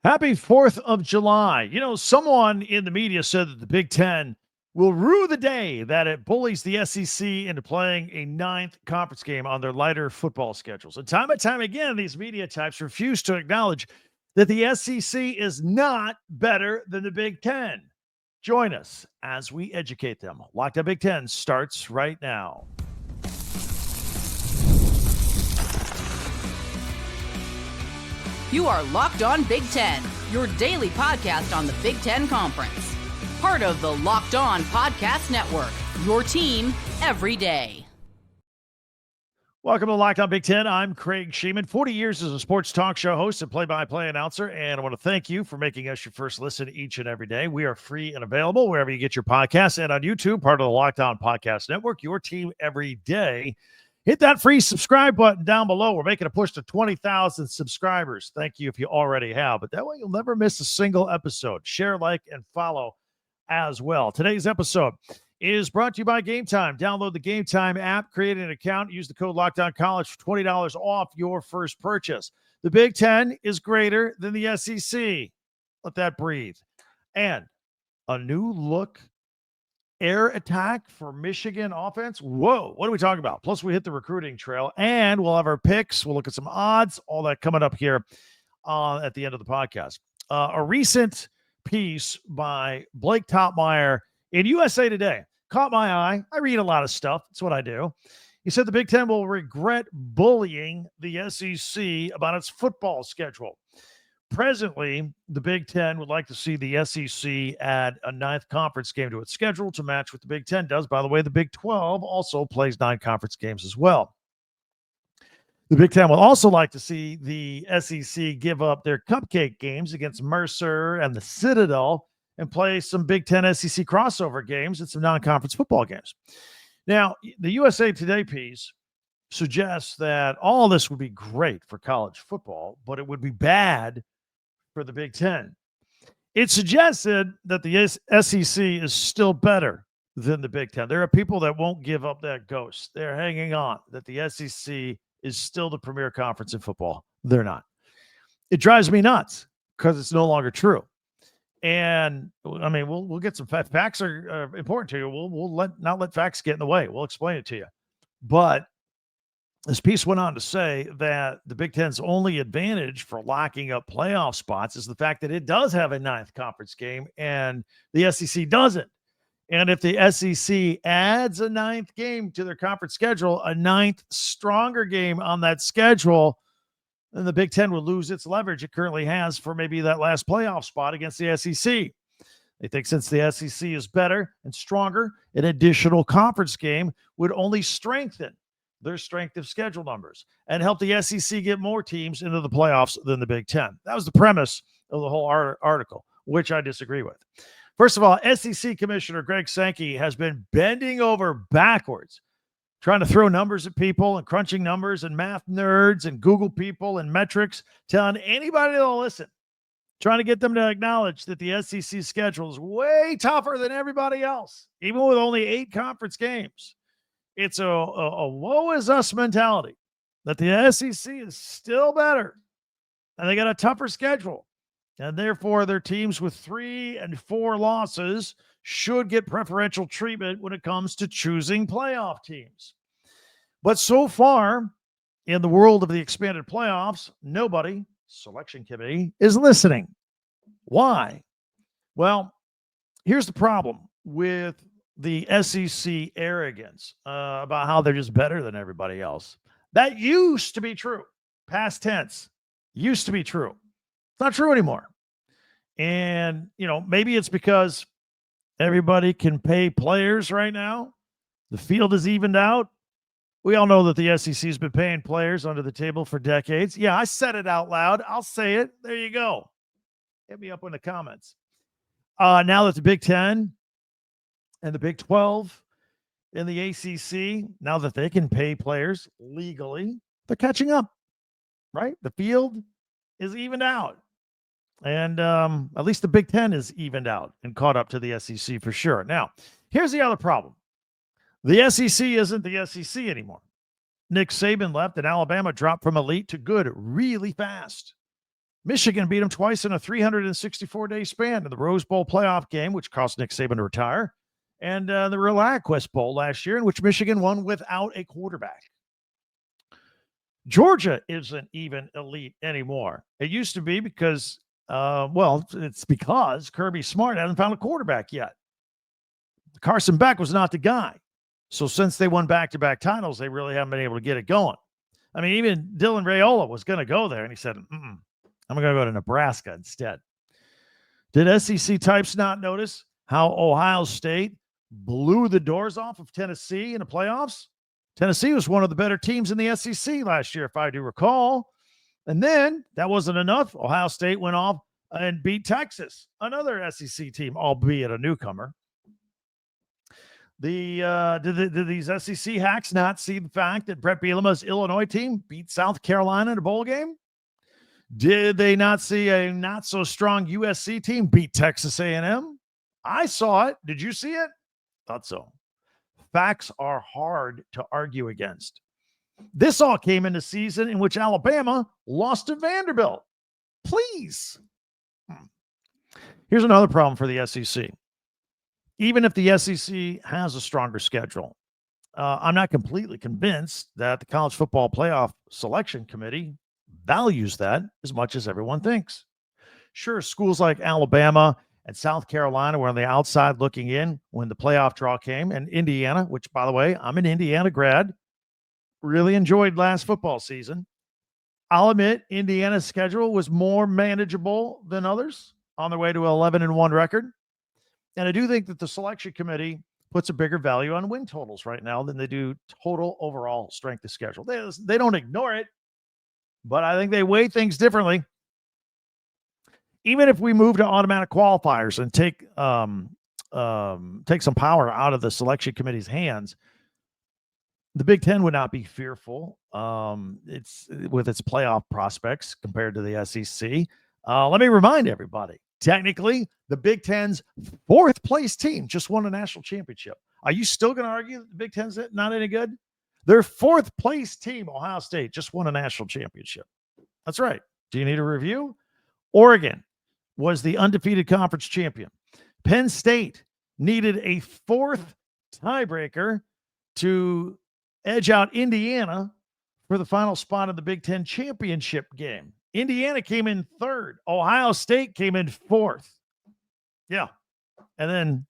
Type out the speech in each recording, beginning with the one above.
Happy 4th of July. You know, someone in the media said that the Big Ten will rue the day that it bullies the SEC into playing a ninth conference game on their lighter football schedules. And time again, these media types refuse to acknowledge that the SEC is not better than the Big Ten. Join us as we educate them. Locked On Big Ten starts right now. You are Locked On Big Ten, your daily podcast on the Big Ten Conference. Part of the Locked On Podcast Network, your team every day. Welcome to Locked On Big Ten. I'm Craig Sheeman, 40 years as a sports talk show host and play-by-play announcer, and I want to thank you for making us your first listen each and every day. We are free and available wherever you get your podcasts and on YouTube, part of the Locked On Podcast Network, your team every day. Hit that free subscribe button down below. We're making a push to 20,000 subscribers. Thank you if you already have, but that way you'll never miss a single episode. Share, like, and follow as well. Today's episode is brought to you by Game Time. Download the Game Time app, create an account, use the code LOCKEDONCollege for $20 off your first purchase. The Big Ten is greater than the SEC. Let that breathe. And a new look air attack for Michigan offense. Whoa, what are we talking about? Plus, we hit the recruiting trail, and we'll have our picks. We'll look at some odds, all that coming up here at the end of the podcast. A recent piece by Blake Topmeyer in USA Today caught my eye. I read a lot of stuff. That's what I do. He said the Big Ten will regret bullying the SEC about its football schedule. Presently, the Big Ten would like to see the SEC add a ninth conference game to its schedule to match what the Big Ten does. By the way, the Big 12 also plays 9 conference games as well. The Big Ten would also like to see the SEC give up their cupcake games against Mercer and the Citadel and play some Big Ten SEC crossover games and some non-conference football games. Now, the USA Today piece suggests that all this would be great for college football, but it would be bad for the Big Ten. It suggested that the SEC is still better than the Big Ten. There are people that won't give up that ghost. They're hanging on that the SEC is still the premier conference in football. They're not. It drives me nuts because it's no longer true. And I mean, we'll get some facts. Facts are important to you. We'll not let facts get in the way. We'll explain it to you. But this piece went on to say that the Big Ten's only advantage for locking up playoff spots is the fact that it does have a ninth conference game and the SEC doesn't. And if the SEC adds a ninth game to their conference schedule, a ninth stronger game on that schedule, then the Big Ten will lose its leverage it currently has for maybe that last playoff spot against the SEC. They think since the SEC is better and stronger, an additional conference game would only strengthen their strength of schedule numbers and help the SEC get more teams into the playoffs than the Big Ten. That was the premise of the whole article, which I disagree with. First of all, SEC Commissioner Greg Sankey has been bending over backwards, trying to throw numbers at people and crunching numbers and math nerds and Google people and metrics, telling anybody that'll listen, trying to get them to acknowledge that the SEC schedule is way tougher than everybody else, even with only 8 conference games. It's a woe is us mentality that the SEC is still better and they got a tougher schedule. And therefore, their teams with 3 and 4 losses should get preferential treatment when it comes to choosing playoff teams. But so far, in the world of the expanded playoffs, nobody, selection committee, is listening. Why? Well, here's the problem with the SEC arrogance about how they're just better than everybody else. That used to be true. Past tense. Used to be true. It's not true anymore. And, you know, maybe it's because everybody can pay players right now. The field is evened out. We all know that the SEC has been paying players under the table for decades. Yeah, I said it out loud. I'll say it. There you go. Hit me up in the comments. Now that the Big Ten and the Big 12 and the ACC, now that they can pay players legally, they're catching up, right? The field is evened out. And at least the Big Ten is evened out and caught up to the SEC for sure. Now, here's the other problem. The SEC isn't the SEC anymore. Nick Saban left and Alabama dropped from elite to good really fast. Michigan beat them twice in a 364-day span in the Rose Bowl playoff game, which cost Nick Saban to retire, and the ReliaQuest Bowl last year, in which Michigan won without a quarterback. Georgia isn't even elite anymore. It used to be because, it's because Kirby Smart hasn't found a quarterback yet. Carson Beck was not the guy. So since they won back-to-back titles, they really haven't been able to get it going. I mean, even Dylan Raiola was going to go there, and he said, I'm going to go to Nebraska instead. Did SEC types not notice how Ohio State blew the doors off of Tennessee in the playoffs? Tennessee was one of the better teams in the SEC last year, if I do recall. And then that wasn't enough. Ohio State went off and beat Texas, another SEC team, albeit a newcomer. Did these SEC hacks not see the fact that Brett Bielema's Illinois team beat South Carolina in a bowl game? Did they not see a not so strong USC team beat Texas A&M? I saw it. Did you see it? Thought so. Facts are hard to argue against. This all came in a season in which Alabama lost to Vanderbilt. Please. Here's another problem for the SEC. Even if the SEC has a stronger schedule, I'm not completely convinced that the College Football Playoff Selection Committee values that as much as everyone thinks. Sure, schools like Alabama and South Carolina were on the outside looking in when the playoff draw came, and Indiana, which, by the way, I'm an Indiana grad, really enjoyed last football season. I'll admit Indiana's schedule was more manageable than others on their way to an 11-1 record. And I do think that the selection committee puts a bigger value on win totals right now than they do total overall strength of schedule. They don't ignore it, but I think they weigh things differently. Even if we move to automatic qualifiers and take some power out of the selection committee's hands, the Big Ten would not be fearful. It's with its playoff prospects compared to the SEC. Let me remind everybody, technically, the Big Ten's fourth place team just won a national championship. Are you still going to argue that the Big Ten's not any good? Their fourth place team, Ohio State, just won a national championship. That's right. Do you need a review? Oregon was the undefeated conference champion. Penn State needed a fourth tiebreaker to edge out Indiana for the final spot of the Big Ten championship game. Indiana came in third. Ohio State came in fourth. Yeah. And then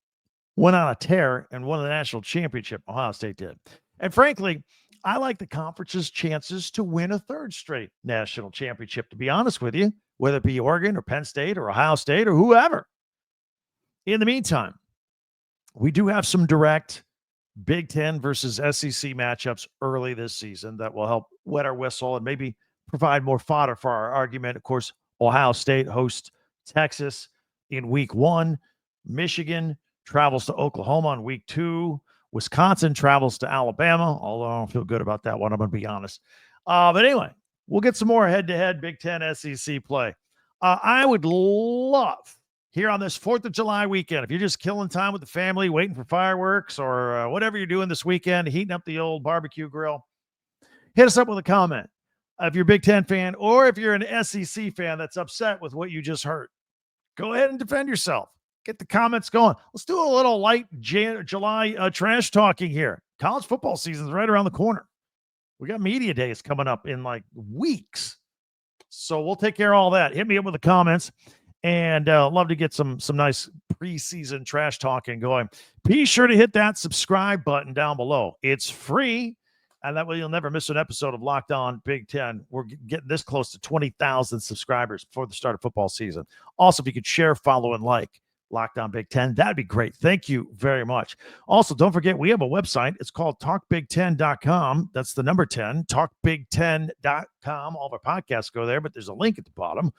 went on a tear and won the national championship. Ohio State did. And frankly, I like the conference's chances to win a third straight national championship, to be honest with you, whether it be Oregon or Penn State or Ohio State or whoever. In the meantime, we do have some direct Big Ten versus SEC matchups early this season that will help wet our whistle and maybe provide more fodder for our argument. Of course, Ohio State hosts Texas in week 1. Michigan travels to Oklahoma in week 2. Wisconsin travels to Alabama, although I don't feel good about that one, I'm going to be honest. But anyway, we'll get some more head-to-head Big Ten SEC play. I would love, here on this 4th of July weekend, if you're just killing time with the family, waiting for fireworks or whatever you're doing this weekend, heating up the old barbecue grill, hit us up with a comment. If you're a Big Ten fan or if you're an SEC fan that's upset with what you just heard, go ahead and defend yourself. Get the comments going. Let's do a little light July trash talking here. College football season is right around the corner. We got media days coming up in like weeks. So we'll take care of all that. Hit me up with the comments. And love to get some nice preseason trash talking going. Be sure to hit that subscribe button down below. It's free. And that way you'll never miss an episode of Locked On Big Ten. We're getting this close to 20,000 subscribers before the start of football season. Also, if you could share, follow, and like Locked On Big Ten, that'd be great. Thank you very much. Also, don't forget, we have a website. It's called talkbig10.com. That's the number 10, talkbig10.com. All of our podcasts go there, but there's a link at the bottom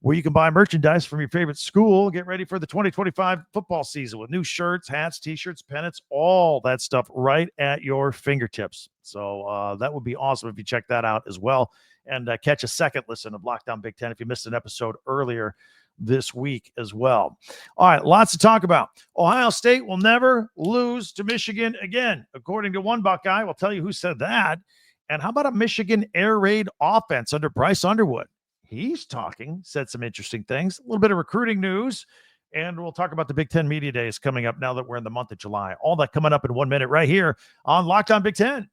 where you can buy merchandise from your favorite school. Get ready for the 2025 football season with new shirts, hats, t-shirts, pennants, all that stuff right at your fingertips. So that would be awesome if you check that out as well and catch a second listen of Locked On Big Ten if you missed an episode earlier this week as well. All right, lots to talk about. Ohio State will never lose to Michigan again, according to one Buckeye. We'll tell you who said that. And how about a Michigan air raid offense under Bryce Underwood? he's said some interesting things, a little bit of recruiting news, and we'll talk about the Big Ten Media Days coming up now that we're in the month of July. All that coming up in 1 minute right here on Locked On Big Ten.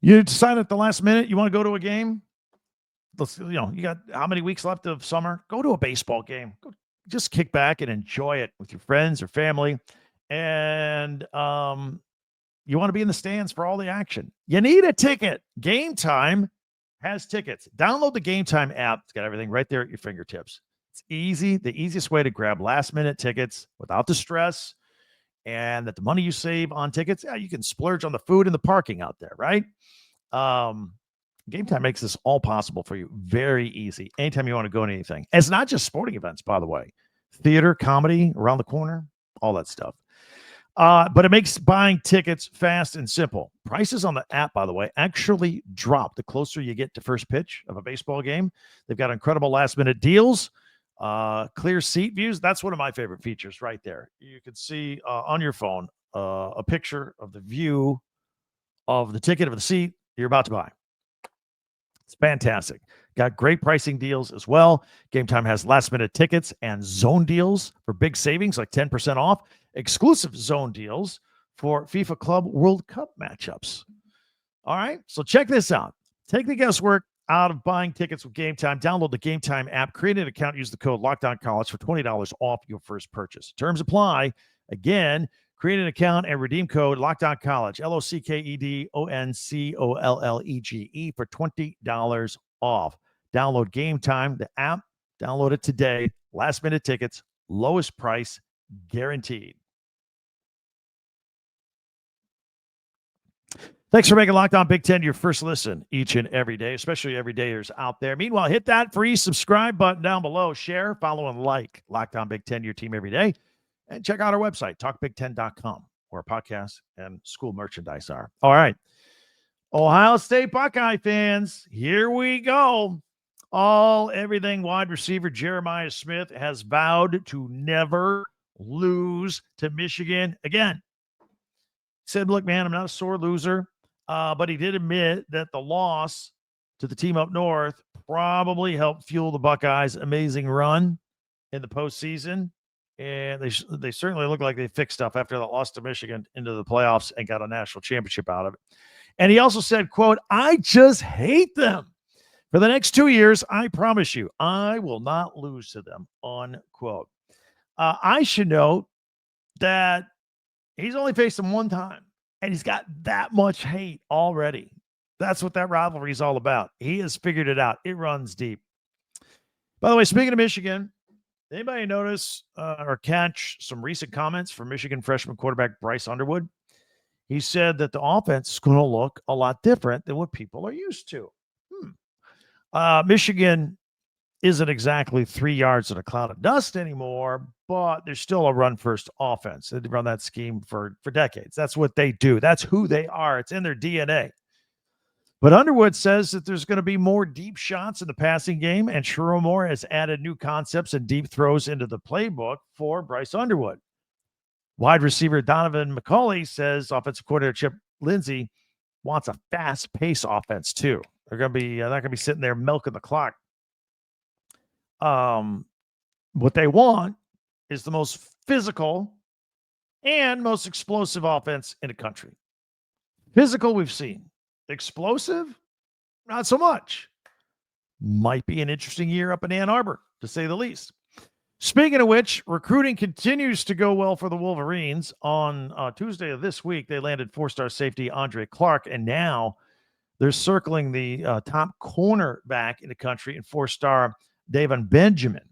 You decide at the last minute you want to go to a game. You got how many weeks left of summer? Go to a baseball game. Just kick back and enjoy it with your friends or family. And you want to be in the stands for all the action. You need a ticket. Game Time has tickets. Download the Game Time app. It's got everything right there at your fingertips. It's easy. The easiest way to grab last-minute tickets without the stress, and that the money you save on tickets, you can splurge on the food and the parking out there, right? Game Time makes this all possible for you. Very easy. Anytime you want to go to anything. And it's not just sporting events, by the way. Theater, comedy, around the corner, all that stuff. But it makes buying tickets fast and simple. Prices on the app, by the way, actually drop the closer you get to first pitch of a baseball game. They've got incredible last-minute deals, clear seat views. That's one of my favorite features right there. You can see on your phone a picture of the view of the ticket of the seat you're about to buy. It's fantastic. Got great pricing deals as well. Game Time has last-minute tickets and zone deals for big savings, like 10% off. Exclusive zone deals for FIFA Club World Cup matchups. All right, so check this out. Take the guesswork out of buying tickets with Game Time. Download the Game Time app. Create an account. Use the code LOCKEDONCollege for $20 off your first purchase. Terms apply. Again, create an account and redeem code LOCKEDONCollege, LOCKEDONCOLLEGE for $20 off. Download Game Time, the app. Download it today. Last-minute tickets, lowest price guaranteed. Thanks for making Locked On Big Ten your first listen each and every day, especially everydayers out there. Meanwhile, hit that free subscribe button down below. Share, follow, and like Locked On Big Ten, your team every day. And check out our website, talkbig10.com, where podcasts and school merchandise are. All right. Ohio State Buckeye fans, here we go. Everything wide receiver Jeremiah Smith has vowed to never lose to Michigan again. He said, look, man, I'm not a sore loser. But he did admit that the loss to the team up north probably helped fuel the Buckeyes' amazing run in the postseason. And they certainly look like they fixed stuff after that loss to Michigan into the playoffs and got a national championship out of it. And he also said, quote, I just hate them. For the next 2 years, I promise you, I will not lose to them, unquote. I should note that he's only faced them one time, and he's got that much hate already. That's what that rivalry is all about. He has figured it out. It runs deep. By the way, speaking of Michigan, anybody notice or catch some recent comments from Michigan freshman quarterback Bryce Underwood? He said that the offense is going to look a lot different than what people are used to. Michigan isn't exactly 3 yards in a cloud of dust anymore, but there's still a run-first offense. They've run that scheme for decades. That's what they do. That's who they are. It's in their DNA. But Underwood says that there's going to be more deep shots in the passing game, and Sherrod Moore has added new concepts and deep throws into the playbook for Bryce Underwood. Wide receiver Donovan McCulley says offensive coordinator Chip Lindsey wants a fast-paced offense too. They're going to be not going to be sitting there milking the clock. What they want is the most physical and most explosive offense in the country. Physical, we've seen. Explosive, not so much. Might be an interesting year up in Ann Arbor, to say the least. Speaking of which, recruiting continues to go well for the Wolverines. On Tuesday of this week, they landed four-star safety Andre Clark, and now they're circling the top cornerback in the country in four-star Davon Benjamin.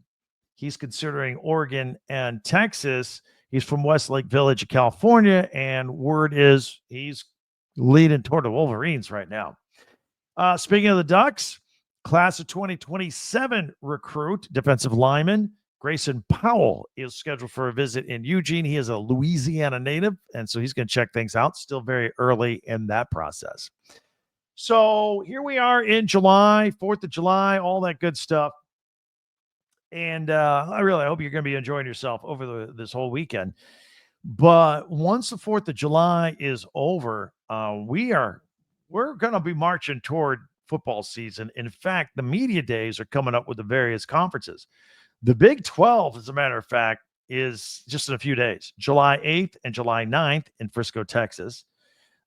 He's considering Oregon and Texas. He's from Westlake Village, California, and word is he's leading toward the Wolverines right now. Speaking of the Ducks, class of 2027 recruit, defensive lineman Grayson Powell is scheduled for a visit in Eugene. He is a Louisiana native, and so he's going to check things out. Still very early in that process. So here we are in July, 4th of July, all that good stuff. And I really hope you're going to be enjoying yourself over this whole weekend. But once the 4th of July is over, we are we're going to be marching toward football season. In fact, the media days are coming up with the various conferences. The Big 12, as a matter of fact, is just in a few days, July 8th and July 9th in Frisco, Texas.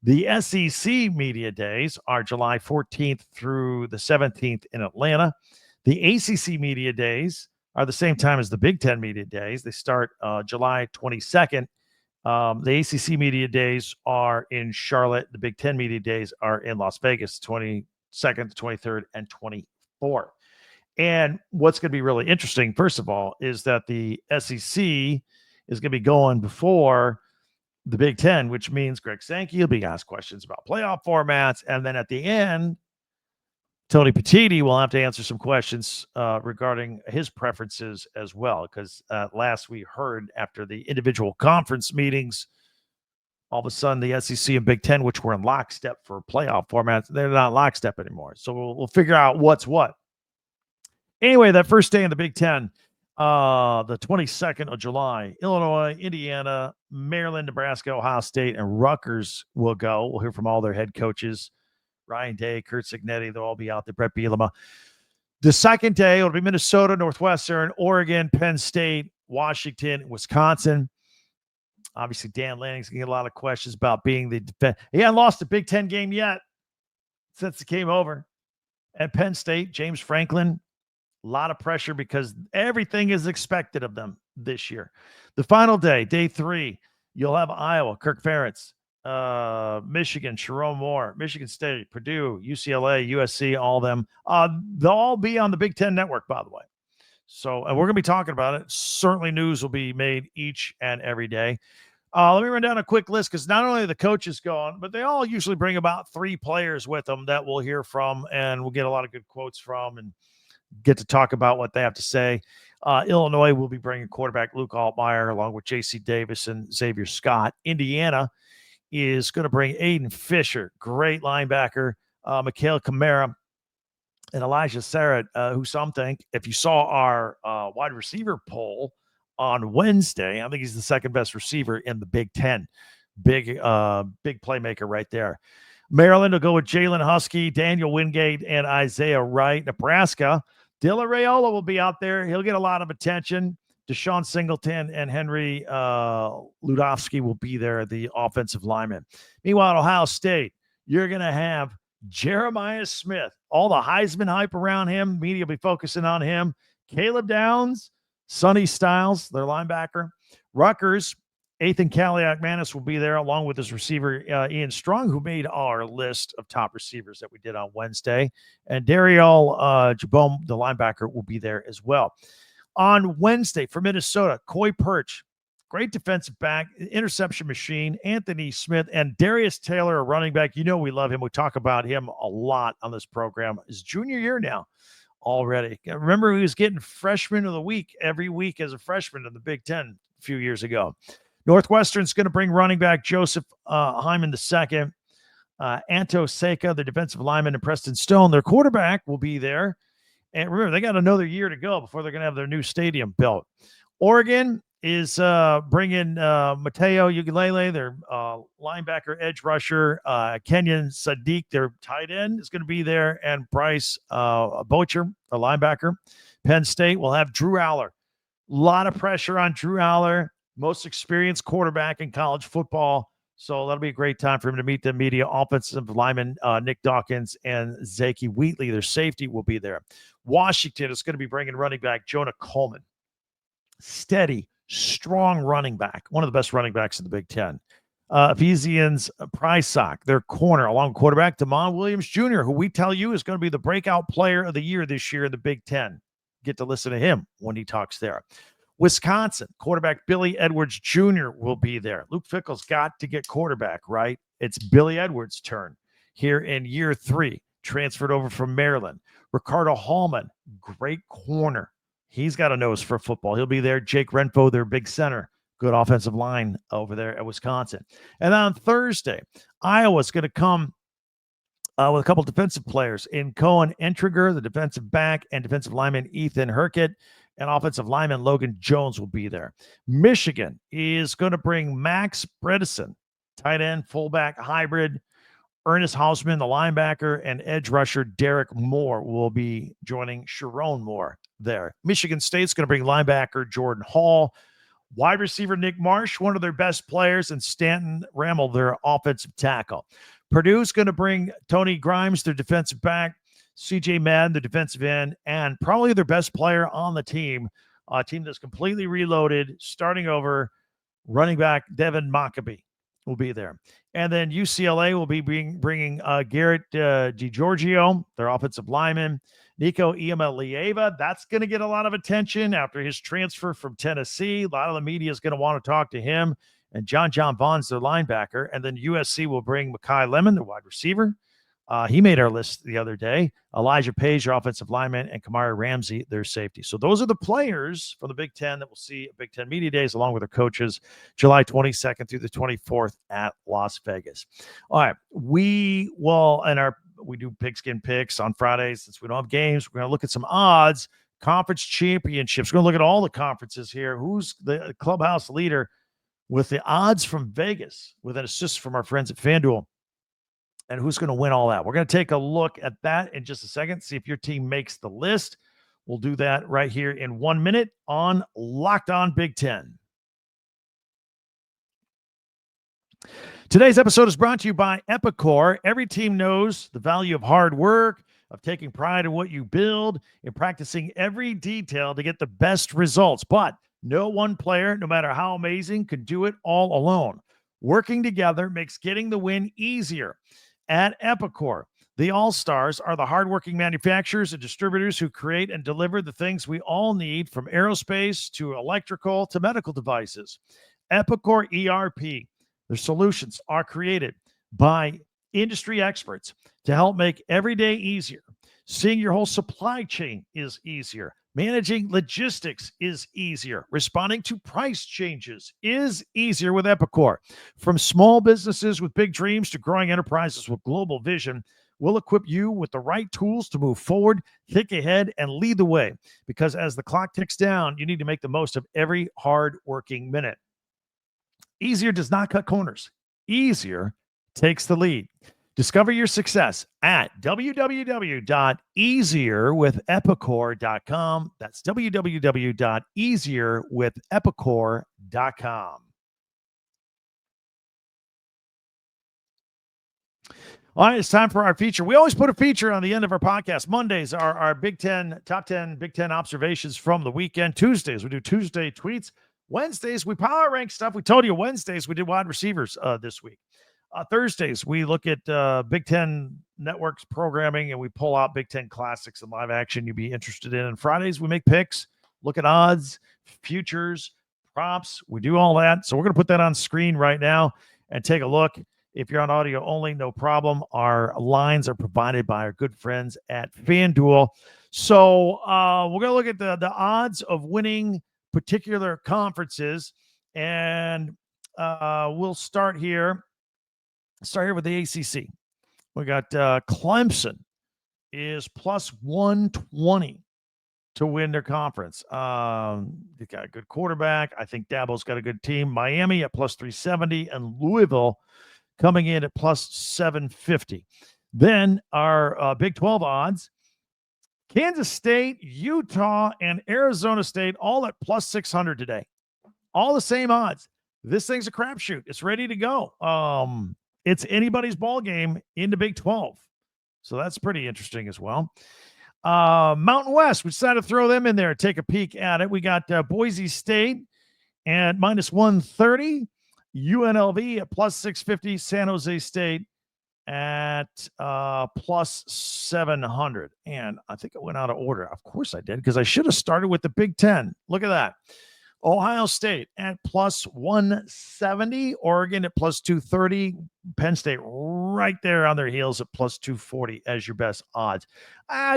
The SEC media days are July 14th through the 17th in Atlanta. The ACC media days are the same time as the Big Ten media days. They start July 22nd. The ACC media days are in Charlotte. The Big Ten media days are in Las Vegas, 22nd, 23rd, and 24th. And what's going to be really interesting, first of all, is that the SEC is going to be going before the Big Ten, which means Greg Sankey will be asked questions about playoff formats. And then at the end, Tony Petitti will have to answer some questions regarding his preferences as well. Because last we heard after the individual conference meetings, all of a sudden the SEC and Big Ten, which were in lockstep for playoff formats, they're not lockstep anymore. So we'll figure out what's what. Anyway, that first day in the Big Ten, the 22nd of July, Illinois, Indiana, Maryland, Nebraska, Ohio State, and Rutgers will go. We'll hear from all their head coaches, Ryan Day, Kurt Signetti. They'll all be out there, Brett Bielema. The second day, it'll be Minnesota, Northwestern, Oregon, Penn State, Washington, Wisconsin. Obviously, Dan Lanning's going to get a lot of questions about being the defense. He hasn't lost a Big Ten game yet since it came over. At Penn State, James Franklin. A lot of pressure because everything is expected of them this year. The final day, day 3, you'll have Iowa, Kirk Ferentz, Michigan, Sharon Moore, Michigan State, Purdue, UCLA, USC, all of them. They'll all be on the Big Ten Network, by the way. So, and we're going to be talking about it. Certainly news will be made each and every day. Let me run down a quick list because not only are the coaches going, but they all usually bring about 3 players with them that we'll hear from and we'll get a lot of good quotes from and get to talk about what they have to say. Illinois will be bringing quarterback Luke Altmaier along with J.C. Davis and Xavier Scott. Indiana is going to bring Aiden Fisher, great linebacker, Mikhail Kamara, and Elijah Sarrett, who some think, if you saw our wide receiver poll on Wednesday, I think he's the second best receiver in the Big Ten. Big playmaker right there. Maryland will go with Jalen Husky, Daniel Wingate, and Isaiah Wright. Nebraska, Dylan Raiola will be out there. He'll get a lot of attention. Deshaun Singleton and Henry Ludofsky will be there, the offensive linemen. Meanwhile, at Ohio State, you're going to have Jeremiah Smith. All the Heisman hype around him. Media will be focusing on him. Caleb Downs, Sonny Styles, their linebacker. Rutgers, Ethan Kaliak-Manis will be there along with his receiver, Ian Strong, who made our list of top receivers that we did on Wednesday. And Dariel Jabom, the linebacker, will be there as well. On Wednesday for Minnesota, Coy Perch, great defensive back, interception machine, Anthony Smith, and Darius Taylor, a running back. You know we love him. We talk about him a lot on this program. His junior year now already. Remember, he was getting freshman of the week every week as a freshman in the Big Ten a few years ago. Northwestern's going to bring running back Joseph Hyman II, Anto Seca, the defensive lineman, and Preston Stone. Their quarterback will be there. And remember, they got another year to go before they're going to have their new stadium built. Oregon is bringing Mateo Ugalele, their linebacker, edge rusher. Kenyon Sadiq, their tight end, is going to be there. And Bryce Bocher, the linebacker. Penn State will have Drew Aller. A lot of pressure on Drew Aller. Most experienced quarterback in college football. So that'll be a great time for him to meet the media. Offensive lineman Nick Dawkins and Zaki Wheatley, their safety, will be there. Washington is going to be bringing running back Jonah Coleman. Steady, strong running back. One of the best running backs in the Big Ten. Ephesians Prysock, their corner, along with quarterback Damon Williams Jr., who we tell you is going to be the breakout player of the year this year in the Big Ten. Get to listen to him when he talks there. Wisconsin, quarterback Billy Edwards Jr. will be there. Luke Fickell's got to get quarterback, right? It's Billy Edwards' turn here in year 3, transferred over from Maryland. Ricardo Hallman, great corner. He's got a nose for football. He'll be there. Jake Renfro, their big center. Good offensive line over there at Wisconsin. And then on Thursday, Iowa's going to come with a couple defensive players in Cohen Entriger, the defensive back, and defensive lineman Ethan Herkett. And offensive lineman Logan Jones will be there. Michigan is going to bring Max Bredesen, tight end, fullback, hybrid. Ernest Hausman, the linebacker, and edge rusher Derek Moore will be joining Sharon Moore there. Michigan State's going to bring linebacker Jordan Hall, wide receiver Nick Marsh, one of their best players, and Stanton Rammel, their offensive tackle. Purdue's going to bring Tony Grimes, their defensive back, CJ Madden, the defensive end, and probably their best player on the team, a team that's completely reloaded, starting over, running back Devin Mockabee will be there. And then UCLA will be bringing Garrett DiGiorgio, their offensive lineman. Nico Iamaleava, that's going to get a lot of attention after his transfer from Tennessee. A lot of the media is going to want to talk to him. And John Vaughn's their linebacker. And then USC will bring Mekhi Lemon, the wide receiver. He made our list the other day. Elijah Page, their offensive lineman, and Kamari Ramsey, their safety. So those are the players from the Big Ten that we'll see at Big Ten Media Days, along with their coaches, July 22nd through the 24th at Las Vegas. All right, we do pigskin picks on Fridays since we don't have games. We're going to look at some odds, conference championships. We're going to look at all the conferences here. Who's the clubhouse leader with the odds from Vegas with an assist from our friends at FanDuel? And who's going to win all that? We're going to take a look at that in just a second, see if your team makes the list. We'll do that right here in 1 minute on Locked On Big Ten. Today's episode is brought to you by Epicor. Every team knows the value of hard work, of taking pride in what you build, and practicing every detail to get the best results. But no one player, no matter how amazing, can do it all alone. Working together makes getting the win easier. At Epicor, the All-Stars are the hardworking manufacturers and distributors who create and deliver the things we all need, from aerospace to electrical to medical devices. Epicor ERP, their solutions are created by industry experts to help make every day easier. Seeing your whole supply chain is easier. Managing logistics is easier. Responding to price changes is easier with Epicor. From small businesses with big dreams to growing enterprises with global vision, we'll equip you with the right tools to move forward, think ahead, and lead the way. Because as the clock ticks down, you need to make the most of every hard-working minute. Easier does not cut corners. Easier takes the lead. Discover your success at www.easierwithepicor.com. That's www.easierwithepicor.com. All right, it's time for our feature. We always put a feature on the end of our podcast. Mondays are our top 10 Big Ten observations from the weekend. Tuesdays, we do Tuesday tweets. Wednesdays, we power rank stuff. We told you Wednesdays, we did wide receivers this week. Thursdays, we look at Big Ten Network's programming and we pull out Big Ten classics and live action you'd be interested in. And Fridays, we make picks, look at odds, futures, props. We do all that. So we're going to put that on screen right now and take a look. If you're on audio only, no problem. Our lines are provided by our good friends at FanDuel. So we're going to look at the odds of winning particular conferences. And we'll start here. Start here with the ACC. We got Clemson is plus 120 to win their conference. They got a good quarterback. I think Dabo's got a good team. Miami at plus 370 and Louisville coming in at plus 750. Then our Big 12 odds, Kansas State, Utah, and Arizona State all at plus 600 today. All the same odds. This thing's a crapshoot. It's ready to go. It's anybody's ball game in the Big 12. So that's pretty interesting as well. Mountain West, we decided to throw them in there, take a peek at it. We got Boise State at minus 130, UNLV at plus 650, San Jose State at plus 700. And I think I went out of order. Of course I did, because I should have started with the Big Ten. Look at that. Ohio State at plus 170, Oregon at plus 230, Penn State right there on their heels at plus 240 as your best odds.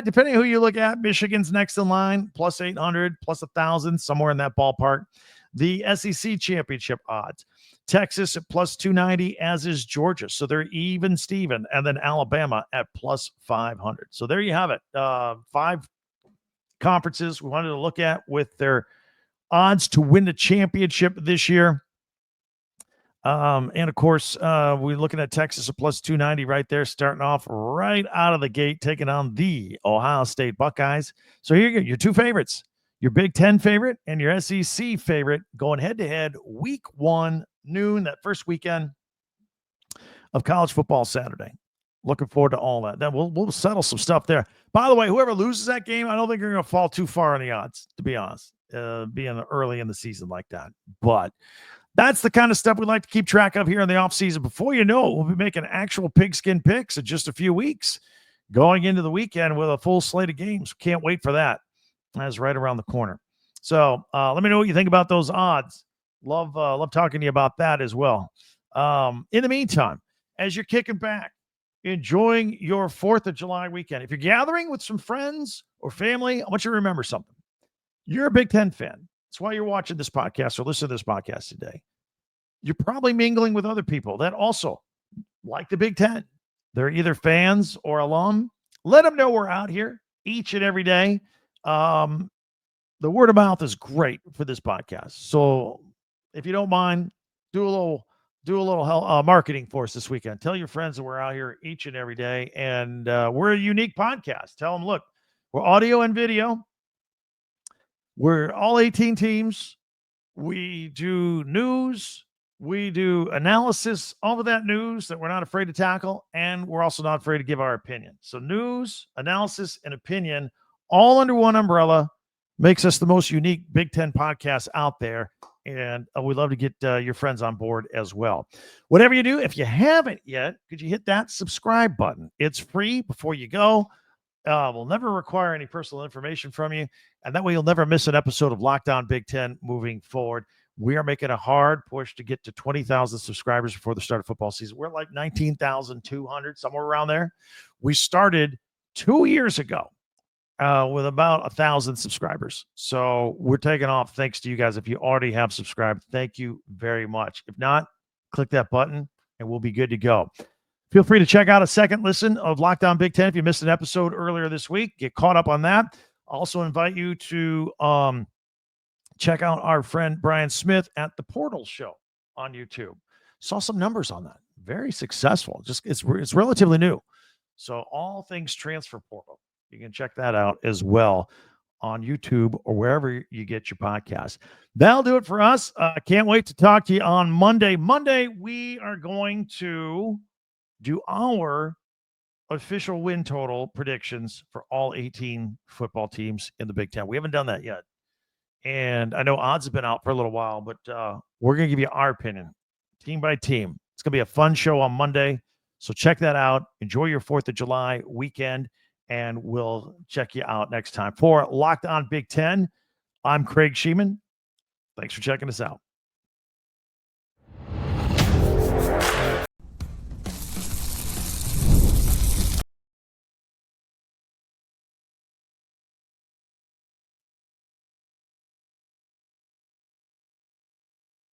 Depending who you look at, Michigan's next in line, plus 800, plus 1,000, somewhere in that ballpark. The SEC championship odds, Texas at plus 290, as is Georgia. So they're even Steven. And then Alabama at plus 500. So there you have it. 5 conferences we wanted to look at with their odds to win the championship this year. And of course, we're looking at Texas a plus 290 right there, starting off right out of the gate, taking on the Ohio State Buckeyes. So here you go, your two favorites, your Big Ten favorite and your SEC favorite, going head to head week 1, noon, that first weekend of college football Saturday. Looking forward to all that. Then we'll settle some stuff there. By the way, whoever loses that game, I don't think you're going to fall too far on the odds, to be honest, being early in the season like that. But that's the kind of stuff we like to keep track of here in the offseason. Before you know it, we'll be making actual pigskin picks in just a few weeks, going into the weekend with a full slate of games. Can't wait for that. That's right around the corner. So let me know what you think about those odds. Love talking to you about that as well. In the meantime, as you're kicking back, enjoying your 4th of July weekend, if you're gathering with some friends or family, I want you to remember something. You're a Big Ten fan. That's why you're watching this podcast or listening to this podcast today. You're probably mingling with other people that also like the Big Ten. They're either fans or alum. Let them know we're out here each and every day. The word of mouth is great for this podcast. So if you don't mind, do a little marketing for us this weekend. Tell your friends that we're out here each and every day, and we're a unique podcast. Tell them, look, we're audio and video. We're all 18 teams. We do news. We do analysis, all of that news that we're not afraid to tackle, and we're also not afraid to give our opinion. So news, analysis, and opinion all under one umbrella makes us the most unique Big Ten podcast out there. And we'd love to get your friends on board as well. Whatever you do, if you haven't yet, could you hit that subscribe button? It's free before you go. We'll never require any personal information from you. And that way you'll never miss an episode of Locked On Big Ten moving forward. We are making a hard push to get to 20,000 subscribers before the start of football season. We're like 19,200, somewhere around there. We started 2 years ago with about 1,000 subscribers. So we're taking off thanks to you guys. If you already have subscribed, thank you very much. If not, click that button and we'll be good to go. Feel free to check out a second listen of Locked On Big Ten if you missed an episode earlier this week. Get caught up on that. Also invite you to check out our friend Brian Smith at the Portal Show on YouTube. Saw some numbers on that. Very successful. Just it's relatively new. So all things transfer portal. You can check that out as well on YouTube or wherever you get your podcasts. That'll do it for us. Can't wait to talk to you on Monday. Monday, we are going to do our official win total predictions for all 18 football teams in the Big Ten. We haven't done that yet. And I know odds have been out for a little while, but we're going to give you our opinion, team by team. It's going to be a fun show on Monday. So check that out. Enjoy your 4th of July weekend, and we'll check you out next time. For Locked On Big Ten, I'm Craig Sheeman. Thanks for checking us out.